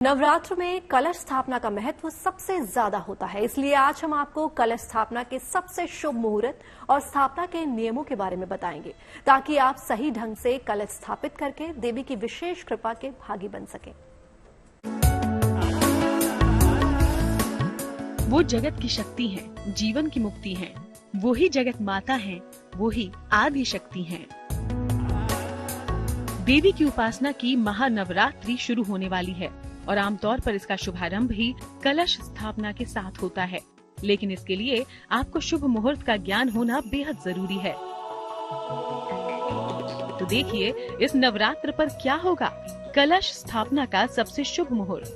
नवरात्र में कलश स्थापना का महत्व सबसे ज्यादा होता है, इसलिए आज हम आपको कलश स्थापना के सबसे शुभ मुहूर्त और स्थापना के नियमों के बारे में बताएंगे, ताकि आप सही ढंग से कलश स्थापित करके देवी की विशेष कृपा के भागी बन सकें। वो जगत की शक्ति है, जीवन की मुक्ति है, वो ही जगत माता है, वो ही आदि शक्ति है। देवी की उपासना की महानवरात्रि शुरू होने वाली है और आमतौर पर इसका शुभारंभ ही कलश स्थापना के साथ होता है, लेकिन इसके लिए आपको शुभ मुहूर्त का ज्ञान होना बेहद जरूरी है। तो देखिए इस नवरात्र पर क्या होगा कलश स्थापना का सबसे शुभ मुहूर्त।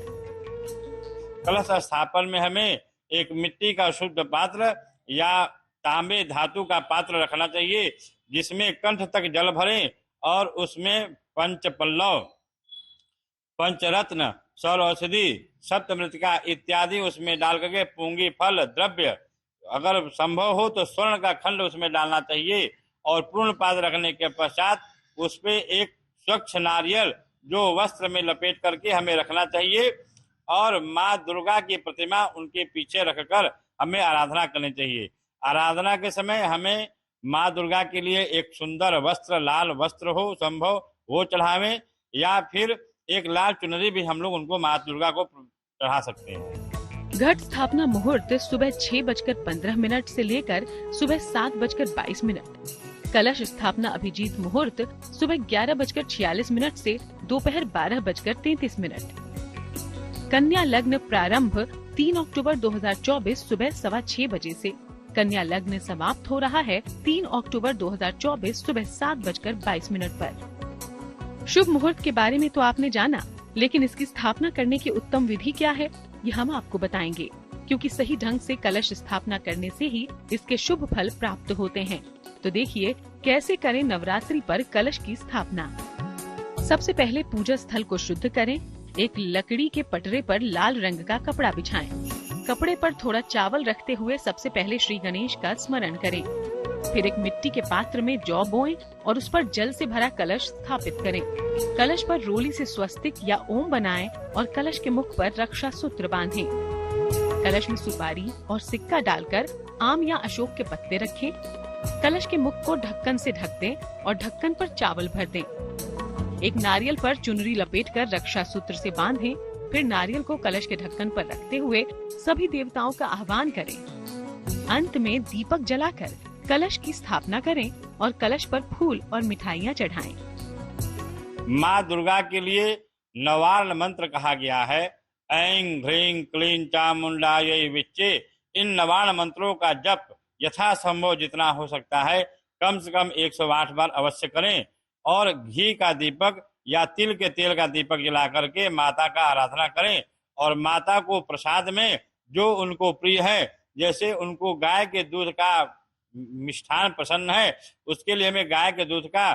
कलश स्थापन में हमें एक मिट्टी का शुद्ध पात्र या तांबे धातु का पात्र रखना चाहिए, जिसमें कंठ तक जल भरें और उसमें पंचपल्लव, पंचरत्न, सौर औषधि, सप्तमृतिका इत्यादि उसमें डाल करके पूंगी फल द्रव्य, अगर संभव हो तो स्वर्ण का खंड उसमें डालना चाहिए और पूर्ण पाद रखने के पश्चात उस पे एक स्वच्छ नारियल जो वस्त्र में लपेट करके हमें रखना चाहिए और माँ दुर्गा की प्रतिमा उनके पीछे रखकर हमें आराधना करनी चाहिए। आराधना के समय हमें माँ दुर्गा के लिए एक सुंदर वस्त्र, लाल वस्त्र हो संभव वो चढ़ावें, या फिर एक लाल चुनरी भी हम लोग उनको माँ दुर्गा को चढ़ा सकते हैं। घट स्थापना मुहूर्त सुबह 6:15 से लेकर सुबह 7:22। कलश स्थापना अभिजीत मुहूर्त सुबह 11:46 से दोपहर 12:33। कन्या लग्न प्रारंभ 3 अक्टूबर 2024 सुबह 6:15 बजे से। कन्या लग्न समाप्त हो रहा है 3 अक्टूबर 2024 सुबह 7:22 पर। शुभ मुहूर्त के बारे में तो आपने जाना, लेकिन इसकी स्थापना करने की उत्तम विधि क्या है ये हम आपको बताएंगे, क्योंकि सही ढंग से कलश स्थापना करने से ही इसके शुभ फल प्राप्त होते हैं। तो देखिए कैसे करें नवरात्रि पर कलश की स्थापना। सबसे पहले पूजा स्थल को शुद्ध करें। एक लकड़ी के पटरे पर लाल रंग का कपड़ा बिछाएं। कपड़े पर थोड़ा चावल रखते हुए सबसे पहले श्री गणेश का स्मरण करें। फिर एक मिट्टी के पात्र में जौ बोएं और उस पर जल से भरा कलश स्थापित करें। कलश पर रोली से स्वस्तिक या ओम बनाएं और कलश के मुख पर रक्षा सूत्र बांधें। कलश में सुपारी और सिक्का डालकर आम या अशोक के पत्ते रखें। कलश के मुख को ढक्कन से ढक दें और ढक्कन पर चावल भर दें। एक नारियल पर चुनरी लपेटकर रक्षा सूत्र से बांधें। फिर नारियल को कलश के ढक्कन पर रखते हुए सभी देवताओं का आह्वान करें। अंत में दीपक जलाकर कलश की स्थापना करें और कलश पर फूल और मिठाइयाँ चढ़ाएं। माँ दुर्गा के लिए नवार्ण मंत्र कहा गया है, ऐं ह्रीं क्लीं चामुंडायै विच्चे। इन नवार्ण मंत्रों का जप यथासंभव जितना हो सकता है कम से कम 108 बार अवश्य करें और घी का दीपक या तिल के तेल का दीपक जला करके माता का आराधना करें और माता को प्रसाद में जो उनको प्रिय है, जैसे उनको गाय के दूध का मिष्ठान पसंद है, उसके लिए हमें गाय के दूध का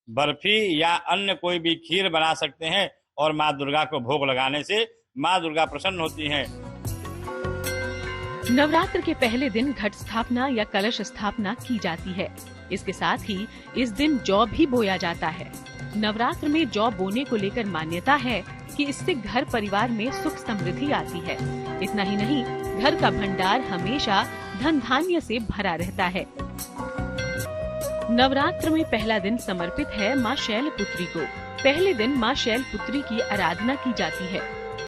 बर्फी या अन्य कोई भी खीर बना सकते हैं और माँ दुर्गा को भोग लगाने से माँ दुर्गा प्रसन्न होती हैं। नवरात्र के पहले दिन घट स्थापना या कलश स्थापना की जाती है। इसके साथ ही इस दिन जौ भी बोया जाता है। नवरात्र में जौ बोने को लेकर मान्यता है कि इससे घर परिवार में सुख समृद्धि आती है। इतना ही नहीं, घर का भंडार हमेशा धन धान्य से भरा रहता है। नवरात्र में पहला दिन समर्पित है माँ शैलपुत्री को। पहले दिन माँ शैलपुत्री की आराधना की जाती है।